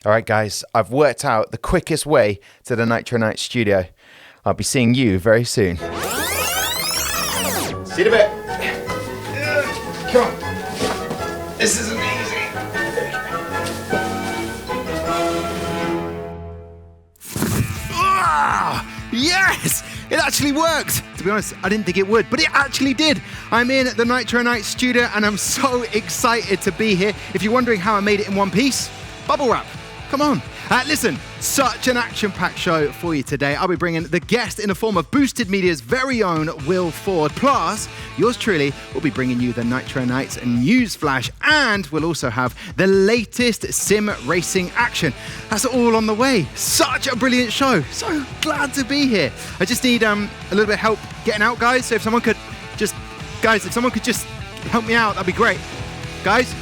All right, guys, I've worked out the quickest way to the Nitro Night studio. I'll be seeing you very soon. See you in a bit. Come on. This is amazing. Yes! It actually worked! To be honest, I didn't think it would, but it actually did. I'm in the Nitro Night studio and I'm so excited to be here. If you're wondering how I made it in one piece, bubble wrap. Come on. Listen, such an action-packed show for you today. I'll be bringing the guest in the form of BoostedMedia's very own Will Ford. Plus, yours truly will be bringing you the Nitro Nights Newsflash, and we'll also have the latest sim racing action. That's all on the way. Such a brilliant show. So glad to be here. I just need a little bit of help getting out, guys. So if someone could just help me out, that'd be great. Guys?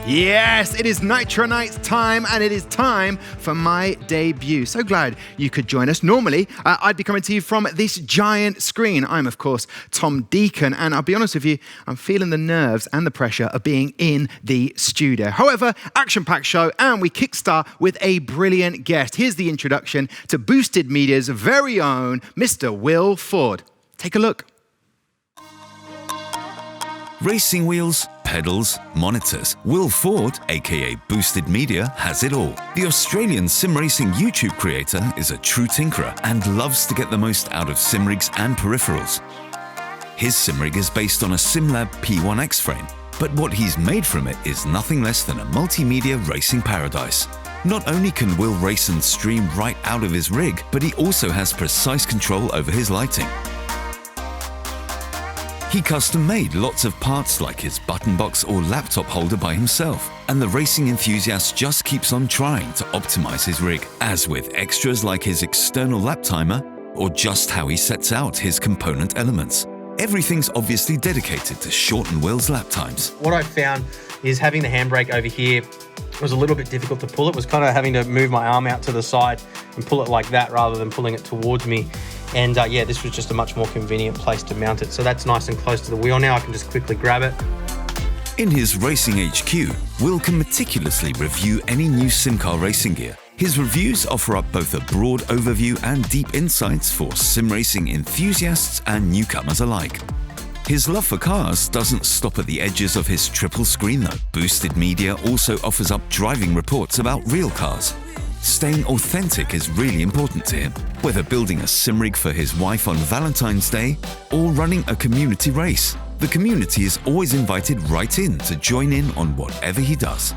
Yes, it is Nitro Nights time, and it is time for my debut. So glad you could join us. Normally, I'd be coming to you from this giant screen. I'm, of course, Tom Deacon, and I'll be honest with you, I'm feeling the nerves and the pressure of being in the studio. However, action-packed show, and we kickstart with a brilliant guest. Here's the introduction to BoostedMedia's very own Mr. Will Ford. Take a look. Racing wheels, pedals, monitors. Will Ford, aka BoostedMedia, has it all. The Australian sim racing YouTube creator is a true tinkerer and loves to get the most out of sim rigs and peripherals. His sim rig is based on a SimLab P1X frame, but what he's made from it is nothing less than a multimedia racing paradise. Not only can Will race and stream right out of his rig, but he also has precise control over his lighting. He custom-made lots of parts like his button box or laptop holder by himself, and the racing enthusiast just keeps on trying to optimize his rig, as with extras like his external lap timer or just how he sets out his component elements. Everything's obviously dedicated to shorten Will's lap times. What I found is having the handbrake over here was a little bit difficult to pull. It was kind of having to move my arm out to the side and pull it like that rather than pulling it towards me. And yeah, this was just a much more convenient place to mount it. So that's nice and close to the wheel now. I can just quickly grab it. In his Racing HQ, Will can meticulously review any new sim car racing gear. His reviews offer up both a broad overview and deep insights for sim racing enthusiasts and newcomers alike. His love for cars doesn't stop at the edges of his triple screen though. BoostedMedia also offers up driving reports about real cars. Staying authentic is really important to him, whether building a sim rig for his wife on Valentine's Day or running a community race. The community is always invited right in to join in on whatever he does.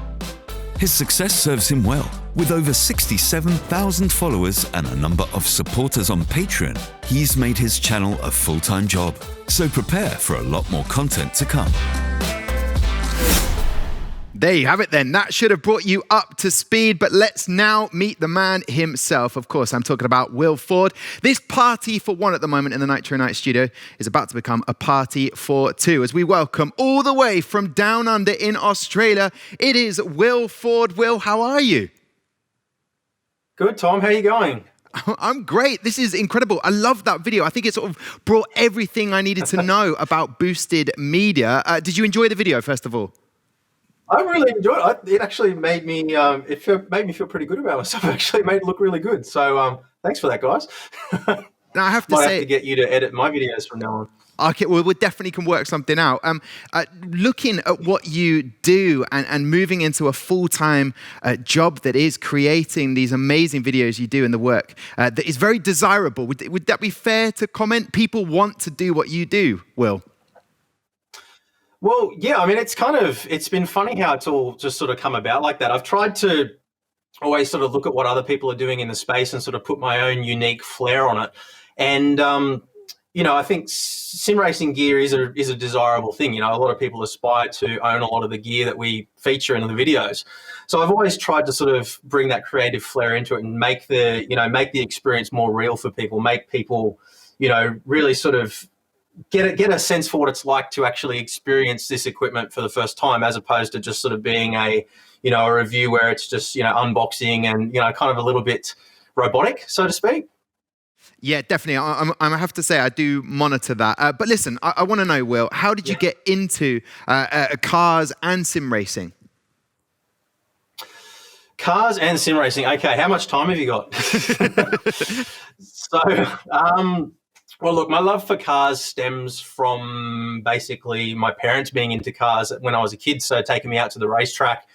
His success serves him well. With over 67,000 followers and a number of supporters on Patreon, he's made his channel a full-time job. So prepare for a lot more content to come. There you have it then. That should have brought you up to speed, but let's now meet the man himself. Of course, I'm talking about Will Ford. This party for one at the moment in the Nitro Night studio is about to become a party for two as we welcome all the way from down under in Australia, it is Will Ford. Will, how are you? Good, Tom. How are you going? I'm great. This is incredible. I love that video. I think it sort of brought everything I needed to know about BoostedMedia. Did you enjoy the video, first of all? I really enjoyed it. It actually made me made me feel pretty good about myself. Actually, made it look really good. So thanks for that, guys. Now I have to Might say, have to get you to edit my videos from now on. Okay, well, we definitely can work something out. Looking at what you do and moving into a full-time job that is creating these amazing videos you do and the work that is very desirable. Would that be fair to comment? People want to do what you do, Will. Well, yeah, I mean, it's been funny how it's all just sort of come about like that. I've tried to always sort of look at what other people are doing in the space and sort of put my own unique flair on it. And, you know, I think sim racing gear is a desirable thing. You know, a lot of people aspire to own a lot of the gear that we feature in the videos. So I've always tried to sort of bring that creative flair into it and make the experience more real for people, make people, you know, really sort of get a sense for what it's like to actually experience this equipment for the first time, as opposed to just sort of being a review where it's just, you know, unboxing and, you know, kind of a little bit robotic, so to speak. Yeah, definitely. I have to say I do monitor that. But listen, I want to know, Will, how did you get into cars and sim racing? Cars and sim racing. Okay, how much time have you got? Well, look, my love for cars stems from basically my parents being into cars when I was a kid, so taking me out to the racetrack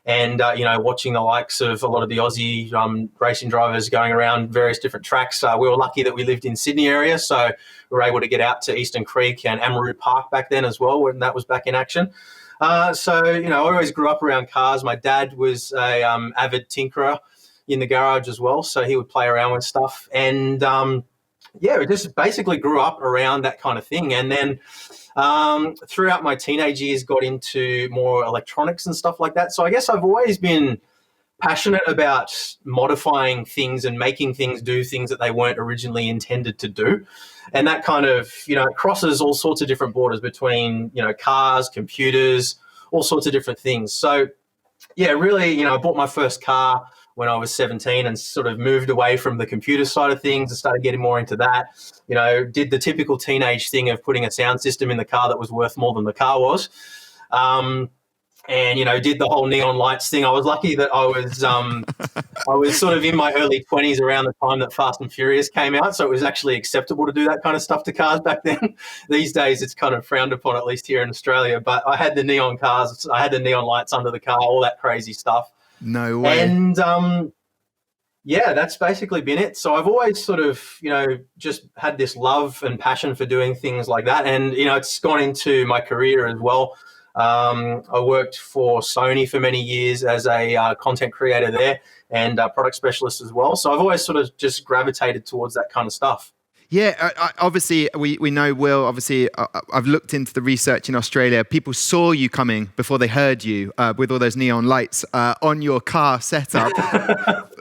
and, watching the likes of a lot of the Aussie racing drivers going around various different tracks. We were lucky that we lived in Sydney area, so we were able to get out to Eastern Creek and Amaroo Park back then as well, when that was back in action. I always grew up around cars. My dad was a avid tinkerer in the garage as well, so he would play around with stuff. And, we just basically grew up around that kind of thing. And then throughout my teenage years, got into more electronics and stuff like that. So I guess I've always been passionate about modifying things and making things do things that they weren't originally intended to do. And that kind of, crosses all sorts of different borders between, cars, computers, all sorts of different things. So, yeah, really, I bought my first car when I was 17 and sort of moved away from the computer side of things and started getting more into that. Did the typical teenage thing of putting a sound system in the car that was worth more than the car was. Did the whole neon lights thing. I was lucky that I was sort of in my early 20s around the time that Fast and Furious came out, so it was actually acceptable to do that kind of stuff to cars back then. These days it's kind of frowned upon, at least here in Australia, but I had the neon cars, I had the neon lights under the car, all that crazy stuff. No way. And that's basically been it. So I've always sort of, just had this love and passion for doing things like that. And, it's gone into my career as well. I worked for Sony for many years as a content creator there and product specialist as well. So I've always sort of just gravitated towards that kind of stuff. Yeah, obviously, we know, Will, obviously, I've looked into the research in Australia. People saw you coming before they heard you with all those neon lights on your car setup.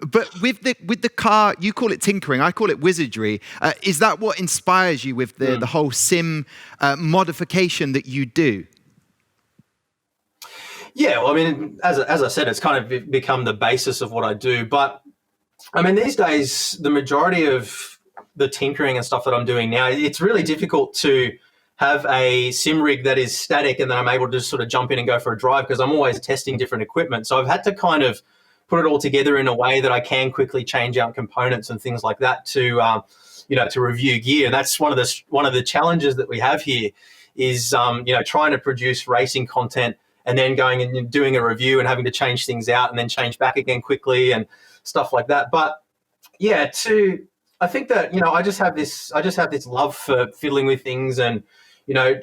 But with the car, you call it tinkering, I call it wizardry. Is that what inspires you with the whole sim modification that you do? Yeah, well, I mean, as I said, it's kind of become the basis of what I do. But, I mean, these days, the majority of the tinkering and stuff that I'm doing now, it's really difficult to have a sim rig that is static and then I'm able to just sort of jump in and go for a drive because I'm always testing different equipment. So I've had to kind of put it all together in a way that I can quickly change out components and things like that to review gear. And that's one of the challenges that we have here is, trying to produce racing content and then going and doing a review and having to change things out and then change back again quickly and stuff like that. But yeah, I think that, I just have this love for fiddling with things and,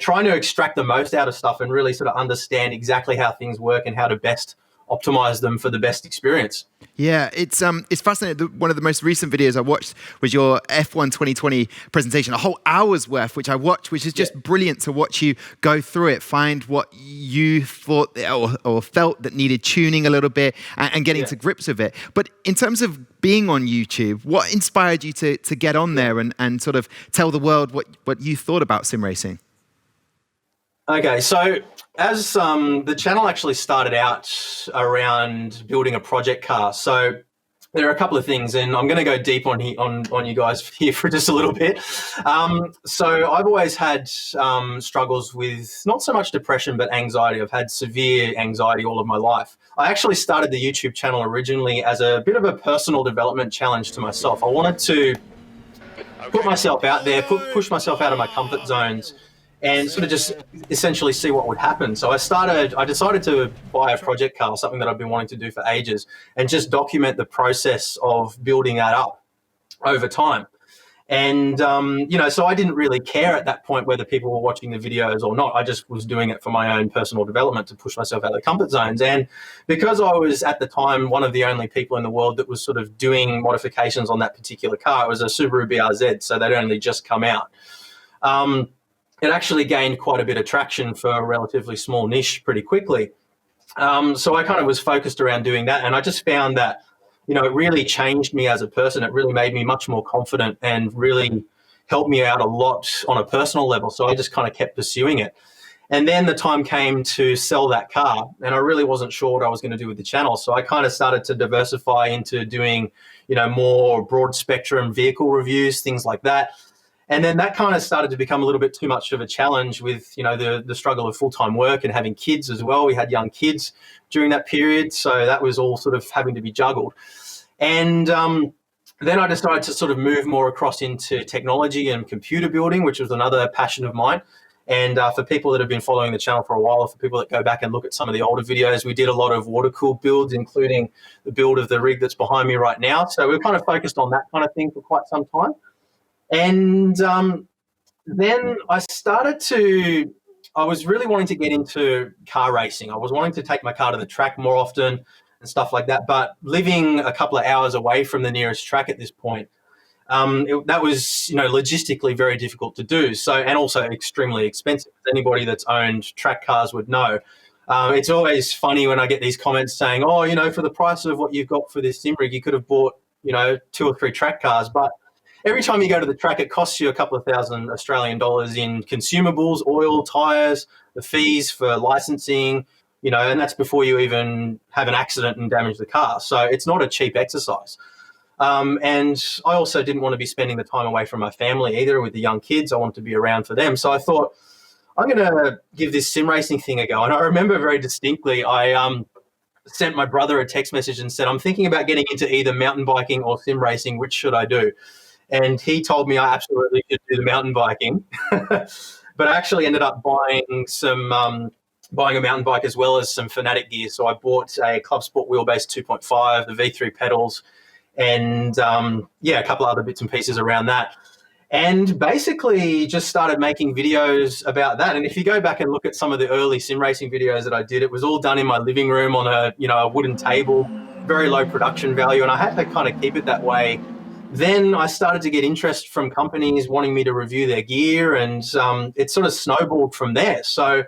trying to extract the most out of stuff and really sort of understand exactly how things work and how to best optimize them for the best experience. Yeah, it's fascinating. One of the most recent videos I watched was your F1 2020 presentation, a whole hour's worth, which I watched, which is just brilliant to watch you go through it, find what you thought or felt that needed tuning a little bit and getting to grips with it. But in terms of being on YouTube, what inspired you to get on there and sort of tell the world what you thought about sim racing? Okay, so as the channel actually started out around building a project car, so there are a couple of things, and I'm going to go deep on you guys here for just a little bit. So I've always had struggles with not so much depression, but anxiety. I've had severe anxiety all of my life. I actually started the YouTube channel originally as a bit of a personal development challenge to myself. I wanted to put myself out there, push myself out of my comfort zones, and sort of just essentially see what would happen. So I decided to buy a project car, something that I've been wanting to do for ages, and just document the process of building that up over time. And, so I didn't really care at that point whether people were watching the videos or not. I just was doing it for my own personal development to push myself out of the comfort zones. And because I was at the time one of the only people in the world that was sort of doing modifications on that particular car, it was a Subaru BRZ, so they'd only just come out. It actually gained quite a bit of traction for a relatively small niche pretty quickly. So I kind of was focused around doing that. And I just found that, it really changed me as a person. It really made me much more confident and really helped me out a lot on a personal level. So I just kind of kept pursuing it. And then the time came to sell that car, and I really wasn't sure what I was going to do with the channel. So I kind of started to diversify into doing, more broad spectrum vehicle reviews, things like that. And then that kind of started to become a little bit too much of a challenge with, the struggle of full-time work and having kids as well. We had young kids during that period, so that was all sort of having to be juggled. And then I decided to sort of move more across into technology and computer building, which was another passion of mine. And for people that have been following the channel for a while, or for people that go back and look at some of the older videos, we did a lot of water-cooled builds, including the build of the rig that's behind me right now. So we're kind of focused on that kind of thing for quite some time. And then I was really wanting to get into car racing. I was wanting to take my car to the track more often and stuff like that. But living a couple of hours away from the nearest track at this point, that was, logistically very difficult to do. So, and also extremely expensive. Anybody that's owned track cars would know. It's always funny when I get these comments saying, oh, for the price of what you've got for this sim rig, you could have bought, 2 or 3 track cars. But every time you go to the track, it costs you a couple of $1,000 Australian dollars in consumables, oil, tyres, the fees for licensing, and that's before you even have an accident and damage the car. So it's not a cheap exercise. And I also didn't want to be spending the time away from my family either with the young kids. I wanted to be around for them. So I thought, I'm going to give this sim racing thing a go. And I remember very distinctly, I sent my brother a text message and said, I'm thinking about getting into either mountain biking or sim racing. Which should I do? And he told me I absolutely should do the mountain biking. But I actually ended up buying a mountain bike as well as some Fanatic gear. So I bought a Club Sport wheelbase 2.5, the V3 pedals, and a couple other bits and pieces around that. And basically just started making videos about that. And if you go back and look at some of the early sim racing videos that I did, it was all done in my living room on a wooden table, very low production value. And I had to kind of keep it that way. Then I started to get interest from companies wanting me to review their gear, and it sort of snowballed from there. So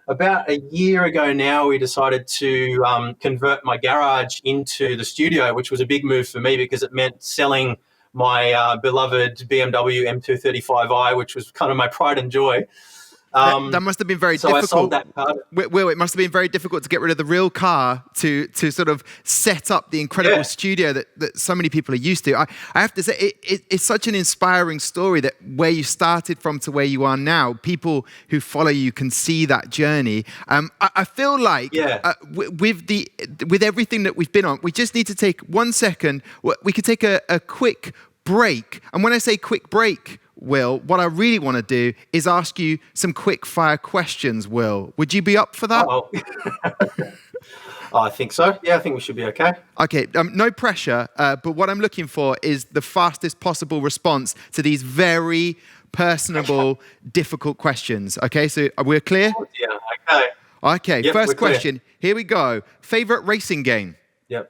about a year ago now, we decided to convert my garage into the studio, which was a big move for me because it meant selling my beloved BMW M235i, which was kind of my pride and joy. That must have been very difficult. So I sold that car. Will, it must have been very difficult to get rid of the real car to sort of set up the incredible studio that so many people are used to. I have to say, it's such an inspiring story that where you started from to where you are now, people who follow you can see that journey. I feel like with everything that we've been on, we just need to take 1 second. We could take a quick break. And when I say quick break, Will, what I really want to do is ask you some quick fire questions, Will. Would you be up for that? Oh, I think so. Yeah, I think we should be okay. Okay, no pressure, but what I'm looking for is the fastest possible response to these very personable, difficult questions. Okay, so we're clear? Oh, yeah, okay. Okay, yep, first question. Here we go. Favorite racing game? Yep.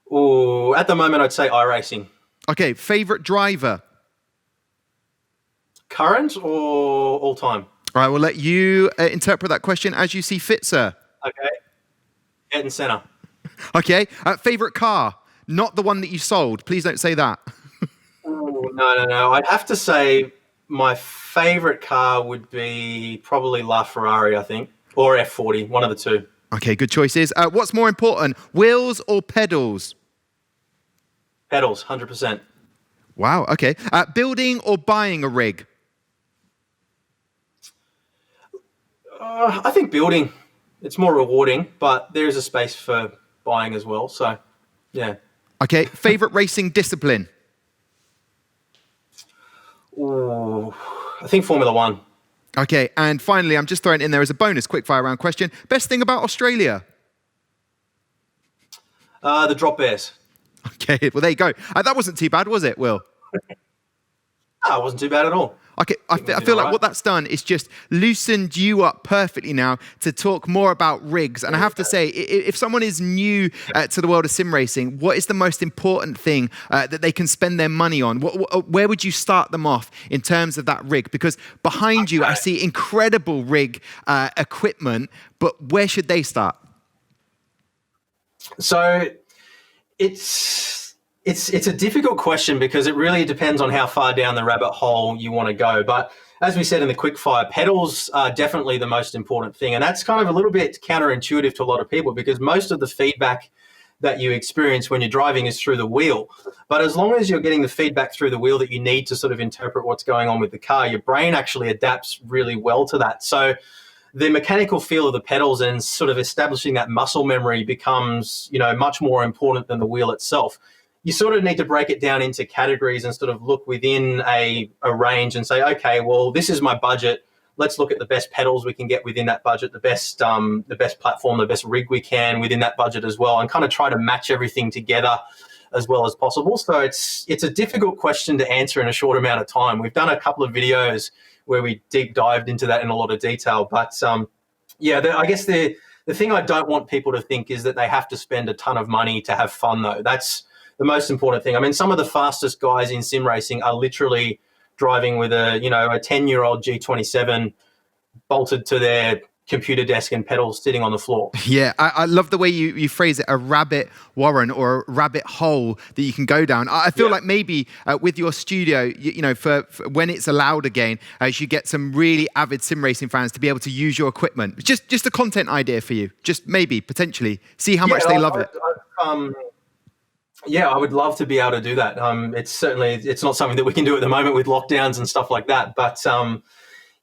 Oh, at the moment, I'd say iRacing. Okay, favorite driver? Current or all time? All right, we'll let you interpret that question as you see fit, sir. Okay. Ayrton Senna. Okay, favorite car? Not the one that you sold. Please don't say that. Oh, no. I'd have to say my favorite car would be probably LaFerrari, I think, or F40, one of the two. Okay, good choices. What's more important, wheels or pedals? Pedals, 100%. Wow, okay. Building or buying a rig? I think building. It's more rewarding, but there is a space for buying as well. So, yeah. Okay, favorite racing discipline? Ooh, I think Formula One. Okay, and finally, I'm just throwing in there as a bonus quickfire round question. Best thing about Australia? The drop bears. Okay, well, there you go. That wasn't too bad, was it, Will? No, it wasn't too bad at all. Okay, I feel like what that's done is just loosened you up perfectly now to talk more about rigs. And I have to say, if someone is new to the world of sim racing, what is the most important thing that they can spend their money on? Where would you start them off in terms of that rig? Because behind you, I see incredible rig equipment, but where should they start? So it's a difficult question because it really depends on how far down the rabbit hole you want to go. But as we said in the quickfire, pedals are definitely the most important thing. And that's kind of a little bit counterintuitive to a lot of people, because most of the feedback that you experience when you're driving is through the wheel. But as long as you're getting the feedback through the wheel that you need to sort of interpret what's going on with the car, your brain actually adapts really well to that. So the mechanical feel of the pedals and sort of establishing that muscle memory becomes, much more important than the wheel itself. You sort of need to break it down into categories and sort of look within a range and say, okay, well, this is my budget. Let's look at the best pedals we can get within that budget, the best platform, the best rig we can within that budget as well, and kind of try to match everything together as well as possible. So it's a difficult question to answer in a short amount of time. We've done a couple of videos where we deep dived into that in a lot of detail. But I guess the thing I don't want people to think is that they have to spend a ton of money to have fun, though. That's the most important thing. I mean, some of the fastest guys in sim racing are literally driving with a 10-year-old G27 bolted to their computer desk and pedals sitting on the floor. Yeah, I love the way you phrase it, a rabbit warren or a rabbit hole that you can go down. I feel like maybe with your studio, for when it's allowed again, you should get some really avid sim racing fans to be able to use your equipment. Just a content idea for you. Just maybe, potentially, see how much they love it. I would love to be able to do that. It's not something that we can do at the moment with lockdowns and stuff like that. But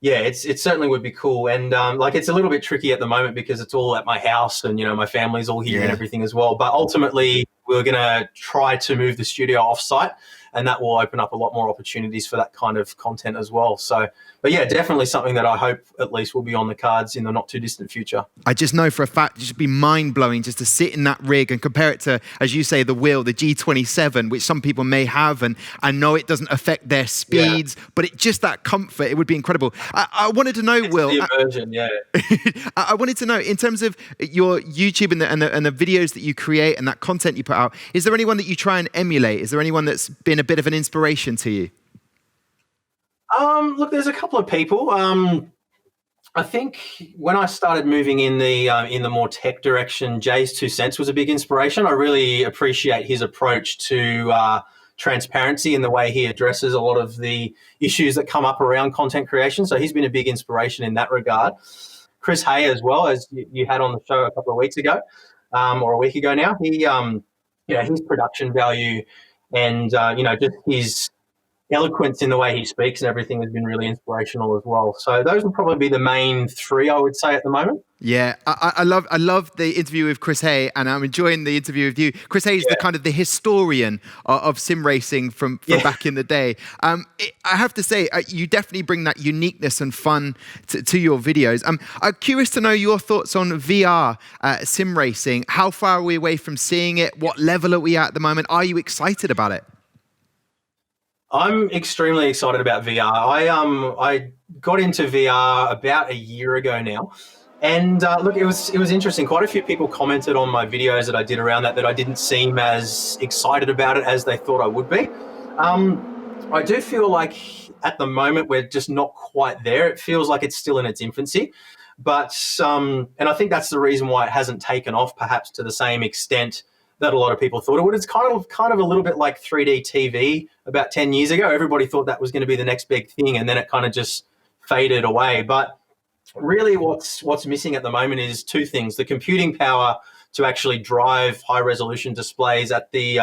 it certainly would be cool. And it's a little bit tricky at the moment because it's all at my house and, my family's all here and everything as well. But ultimately, we're going to try to move the studio off-site, and that will open up a lot more opportunities for that kind of content as well. So, but yeah, definitely something that I hope at least will be on the cards in the not too distant future. I just know for a fact it should be mind-blowing just to sit in that rig and compare it to, as you say, the wheel, the G27, which some people may have, and I know it doesn't affect their speeds, but just that comfort, it would be incredible. I wanted to know, Will. The immersion, I wanted to know, in terms of your YouTube and the videos that you create and that content you put out, is there anyone that you try and emulate? Is there anyone that's been a bit of an inspiration to you? Look, there's a couple of people. I think when I started moving in the more tech direction, Jay's 2 cents was a big inspiration. I really appreciate his approach to transparency in the way he addresses a lot of the issues that come up around content creation. So he's been a big inspiration in that regard. Chris Hay as well, as you had on the show a couple of weeks ago, or a week ago now. He, his production value and just his eloquence in the way he speaks and everything has been really inspirational as well. So those would probably be the main three, I would say, at the moment. Yeah, I love the interview with Chris Hay, and I'm enjoying the interview with you. Chris Hay is the historian of sim racing from back in the day. I have to say, you definitely bring that uniqueness and fun to your videos. I'm curious to know your thoughts on VR sim racing. How far are we away from seeing it? What level are we at the moment? Are you excited about it? I'm extremely excited about VR. I got into VR about a year ago now. And look, it was interesting. Quite a few people commented on my videos that I did around that I didn't seem as excited about it as they thought I would be. I do feel like at the moment we're just not quite there. It feels like it's still in its infancy. But and I think that's the reason why it hasn't taken off perhaps to the same extent that a lot of people thought it would. It's kind of a little bit like 3D TV about 10 years ago. Everybody thought that was going to be the next big thing, and then it kind of just faded away. But really what's missing at the moment is two things: the computing power to actually drive high resolution displays at the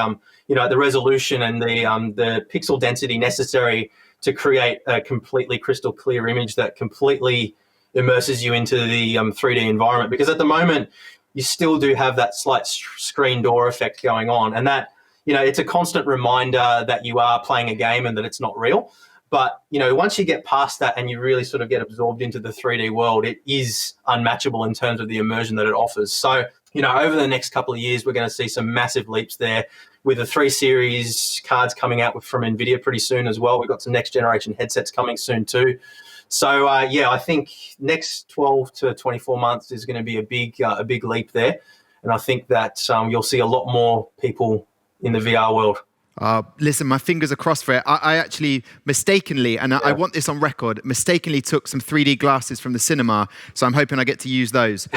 the resolution and the pixel density necessary to create a completely crystal clear image that completely immerses you into the 3D environment. Because at the moment, you still do have that slight screen door effect going on. And that, it's a constant reminder that you are playing a game and that it's not real. But, once you get past that and you really sort of get absorbed into the 3D world, it is unmatchable in terms of the immersion that it offers. So, over the next couple of years, we're going to see some massive leaps there with the 3 Series cards coming out from NVIDIA pretty soon as well. We've got some next generation headsets coming soon too. So, I think next 12 to 24 months is going to be a big leap there. And I think that you'll see a lot more people in the VR world. Listen, my fingers are crossed for it. I actually mistakenly, and I want this on record, mistakenly took some 3D glasses from the cinema, so I'm hoping I get to use those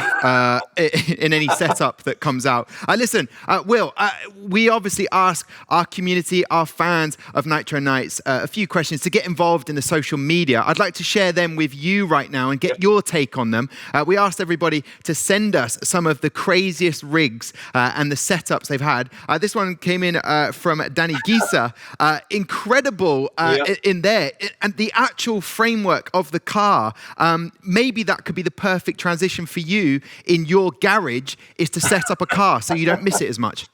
in any setup that comes out. Listen, Will, we obviously ask our community, our fans of Nitro Nights, a few questions to get involved in the social media. I'd like to share them with you right now and get your take on them. We asked everybody to send us some of the craziest rigs and the setups they've had. This one came in from Danny Gisa, incredible in there. And the actual framework of the car, maybe that could be the perfect transition for you in your garage, is to set up a car so you don't miss it as much.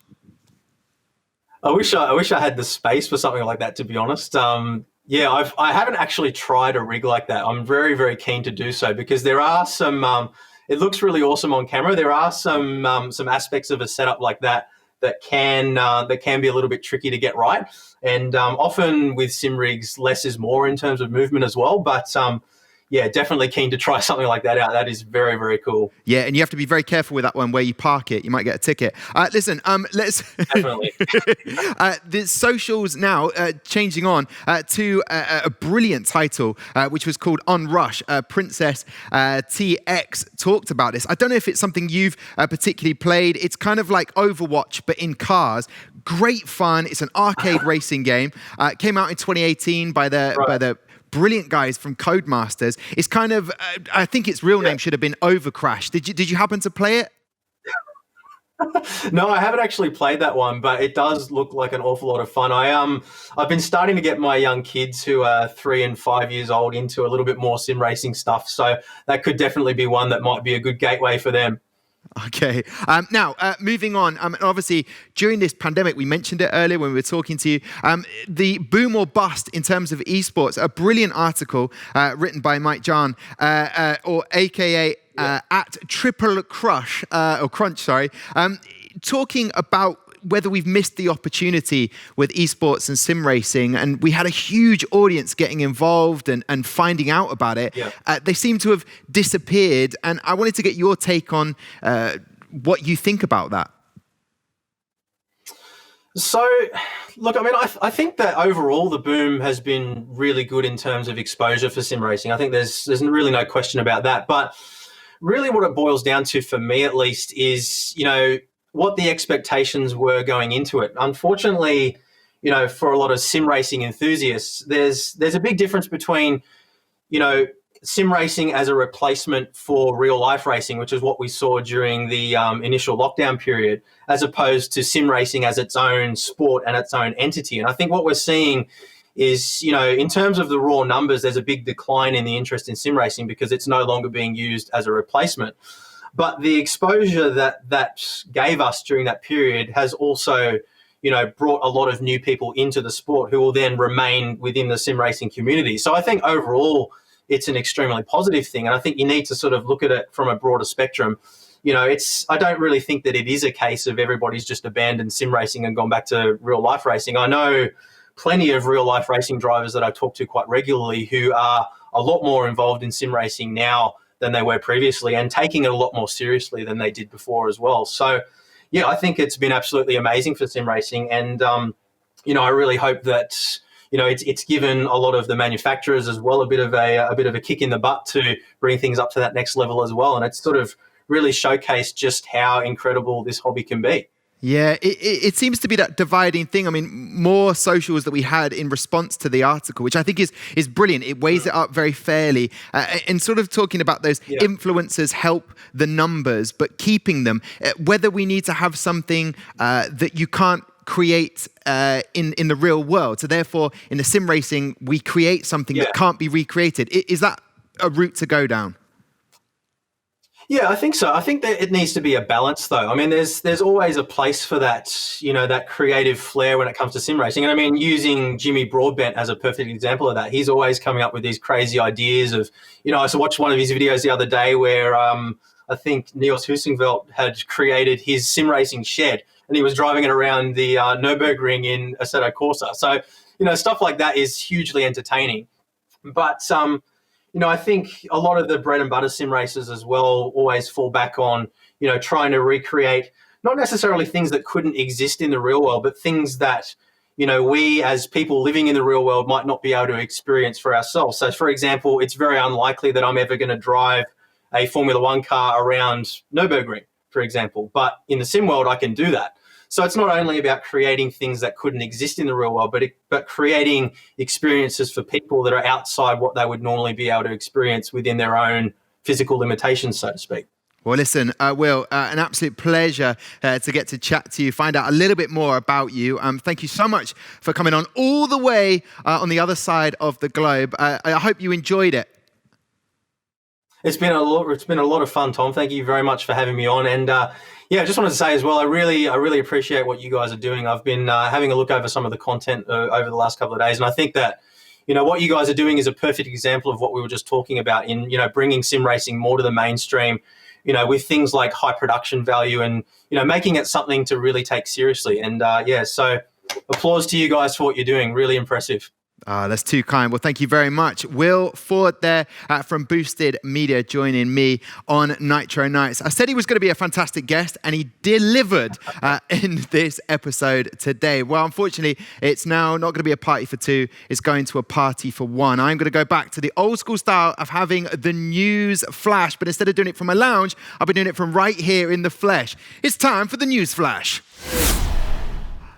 I wish I had the space for something like that, to be honest. I haven't actually tried a rig like that. I'm very, very keen to do so because there are some, it looks really awesome on camera. There are some aspects of a setup like that can be a little bit tricky to get right. And often with sim rigs, less is more in terms of movement as well. But definitely keen to try something like that out. That is very, very cool. Yeah, and you have to be very careful with that one where you park it. You might get a ticket. Listen, let's... Definitely. The socials now changing on to a brilliant title, which was called On Rush. Princess TX talked about this. I don't know if it's something you've particularly played. It's kind of like Overwatch, but in cars. Great fun. It's an arcade racing game. It came out in 2018 by the brilliant guys from Codemasters. It's kind of, I think its real name should have been Overcrash. Did you happen to play it? No, I haven't actually played that one, but it does look like an awful lot of fun. I've been starting to get my young kids who are 3 and 5 years old into a little bit more sim racing stuff. So that could definitely be one that might be a good gateway for them. Okay. Now, moving on, obviously, during this pandemic, we mentioned it earlier when we were talking to you, the boom or bust in terms of esports, a brilliant article written by Mike John, or AKA at Triple Crush, or Crunch, sorry, talking about whether we've missed the opportunity with esports and sim racing, and we had a huge audience getting involved and finding out about it. They seem to have disappeared, and I wanted to get your take on what you think about that. So, look, I mean, I think that overall the boom has been really good in terms of exposure for sim racing. I think there's really no question about that. But really what it boils down to, for me at least, is, what the expectations were going into it. Unfortunately, for a lot of sim racing enthusiasts, there's a big difference between, sim racing as a replacement for real life racing, which is what we saw during the initial lockdown period, as opposed to sim racing as its own sport and its own entity. And I think what we're seeing is, in terms of the raw numbers, there's a big decline in the interest in sim racing because it's no longer being used as a replacement. But the exposure that gave us during that period has also, brought a lot of new people into the sport who will then remain within the sim racing community. So I think overall it's an extremely positive thing. And I think you need to sort of look at it from a broader spectrum. I don't really think that it is a case of everybody's just abandoned sim racing and gone back to real life racing. I know plenty of real life racing drivers that I talk to quite regularly who are a lot more involved in sim racing now than they were previously, and taking it a lot more seriously than they did before as well. So, I think it's been absolutely amazing for sim racing, and I really hope that it's given a lot of the manufacturers as well a bit of a kick in the butt to bring things up to that next level as well, and it's sort of really showcased just how incredible this hobby can be. Yeah, it seems to be that dividing thing. I mean, more socials that we had in response to the article, which I think is brilliant. It weighs it up very fairly. And sort of talking about those influencers help the numbers, but keeping them. Whether we need to have something that you can't create in the real world. So therefore, in the sim racing, we create something that can't be recreated. Is that a route to go down? Yeah, I think so. I think that it needs to be a balance, though. I mean, there's always a place for that, that creative flair when it comes to sim racing. And I mean, using Jimmy Broadbent as a perfect example of that, he's always coming up with these crazy ideas of, I watched one of his videos the other day where I think Niels Husingveld had created his sim racing shed, and he was driving it around the Nürburgring in Assetto Corsa. So, stuff like that is hugely entertaining. But I think a lot of the bread and butter sim racers as well always fall back on, trying to recreate not necessarily things that couldn't exist in the real world, but things that, we as people living in the real world might not be able to experience for ourselves. So, for example, it's very unlikely that I'm ever going to drive a Formula One car around Nürburgring, for example. But in the sim world, I can do that. So it's not only about creating things that couldn't exist in the real world, but creating experiences for people that are outside what they would normally be able to experience within their own physical limitations, so to speak. Well, listen, Will, an absolute pleasure to get to chat to you, find out a little bit more about you. Thank you so much for coming on all the way on the other side of the globe. I hope you enjoyed it. It's been a lot of fun, Tom. Thank you very much for having me on. And I just wanted to say as well, I really appreciate what you guys are doing. I've been having a look over some of the content over the last couple of days, and I think that what you guys are doing is a perfect example of what we were just talking about in bringing sim racing more to the mainstream. With things like high production value and making it something to really take seriously. And so applause to you guys for what you're doing. Really impressive. That's too kind. Well, thank you very much. Will Ford there from BoostedMedia joining me on Nitro Nights. I said he was going to be a fantastic guest, and he delivered in this episode today. Well, unfortunately, it's now not going to be a party for two. It's going to a party for one. I'm going to go back to the old school style of having the news flash, but instead of doing it from a lounge, I'll be doing it from right here in the flesh. It's time for the news flash.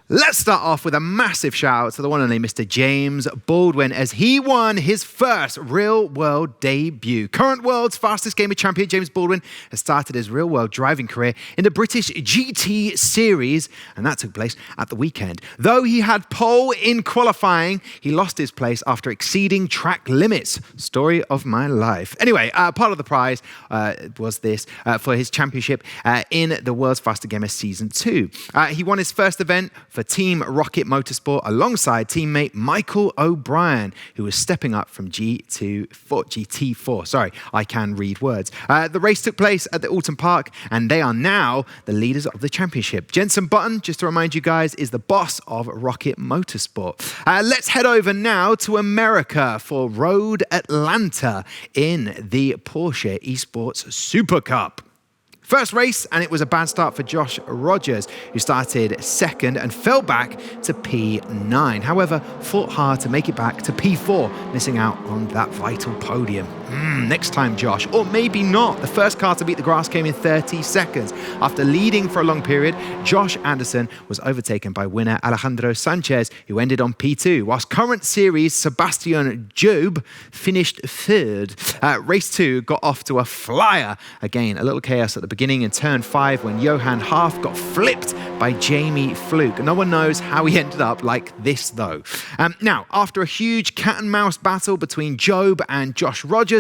Let's start off with a massive shout out to the one and only Mr. James Baldwin as he won his first real-world debut. Current world's fastest gamer champion James Baldwin has started his real-world driving career in the British GT Series, and that took place at the weekend. Though he had pole in qualifying, he lost his place after exceeding track limits. Story of my life. Anyway, part of the prize was this for his championship in the World's Fastest Gamer Season 2. He won his first event for Team Rocket Motorsport alongside teammate Michael O'Brien, who was stepping up from GT4. Sorry, I can read words. The race took place at the Alton Park, and they are now the leaders of the championship. Jenson Button, just to remind you guys, is the boss of Rocket Motorsport. Let's head over now to America for Road Atlanta in the Porsche Esports Supercup. First race, and it was a bad start for Josh Rogers, who started second and fell back to P9. However, fought hard to make it back to P4, missing out on that vital podium. Next time, Josh, or maybe not. The first car to beat the grass came in 30 seconds. After leading for a long period, Josh Anderson was overtaken by winner Alejandro Sanchez, who ended on P2, whilst current series Sebastian Job finished third. Race 2 got off to a flyer. Again, a little chaos at the beginning in turn 5 when Johan Half got flipped by Jamie Fluke. No one knows how he ended up like this, though. Now, after a huge cat and mouse battle between Job and Josh Rogers,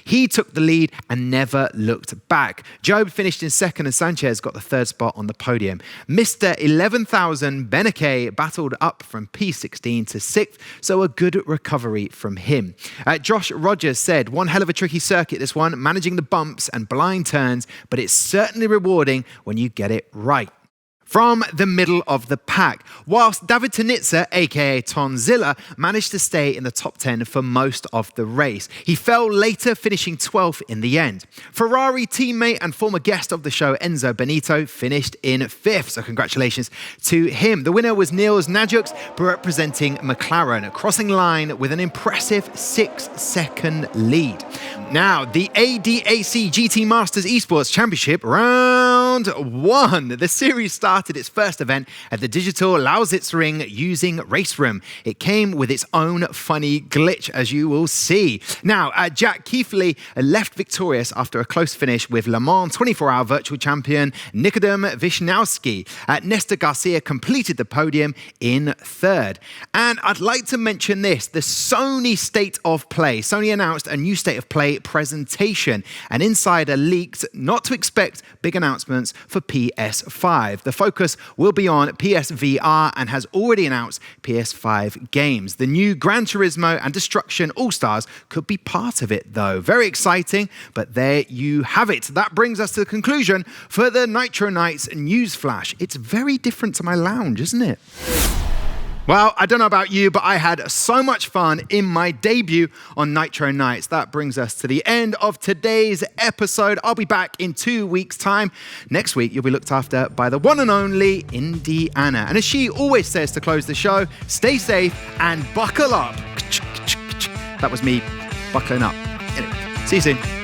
he took the lead and never looked back. Job finished in second and Sanchez got the third spot on the podium. Mr. 11,000 Beneke battled up from P16 to 6th, so a good recovery from him. Josh Rogers said, one hell of a tricky circuit this one, managing the bumps and blind turns, but it's certainly rewarding when you get it right. From the middle of the pack, whilst David Tanitsa, aka Tonzilla, managed to stay in the top 10 for most of the race. He fell later, finishing 12th in the end. Ferrari teammate and former guest of the show, Enzo Benito, finished in 5th, so congratulations to him. The winner was Niels Najux, representing McLaren, crossing line with an impressive 6-second lead. Now, the ADAC GT Masters Esports Championship, round 1. The series started its first event at the digital Lausitz Ring using Race Room. It came with its own funny glitch, as you will see. Now, Jack Keithley left victorious after a close finish with Le Mans 24-hour virtual champion Nikodem Wisniewski. Nesta Garcia completed the podium in 3rd. And I'd like to mention this, the Sony State of Play. Sony announced a new State of Play presentation. An insider leaked not to expect big announcements for PS5. The focus will be on PSVR and has already announced PS5 games. The new Gran Turismo and Destruction All-Stars could be part of it, though. Very exciting, but there you have it. That brings us to the conclusion for the Nitro Nights news flash. It's very different to my lounge, isn't it? Well, I don't know about you, but I had so much fun in my debut on Nitro Nights. That brings us to the end of today's episode. I'll be back in 2 weeks' time. Next week, you'll be looked after by the one and only Indiana. And as she always says to close the show, stay safe and buckle up. That was me buckling up. Anyway, see you soon.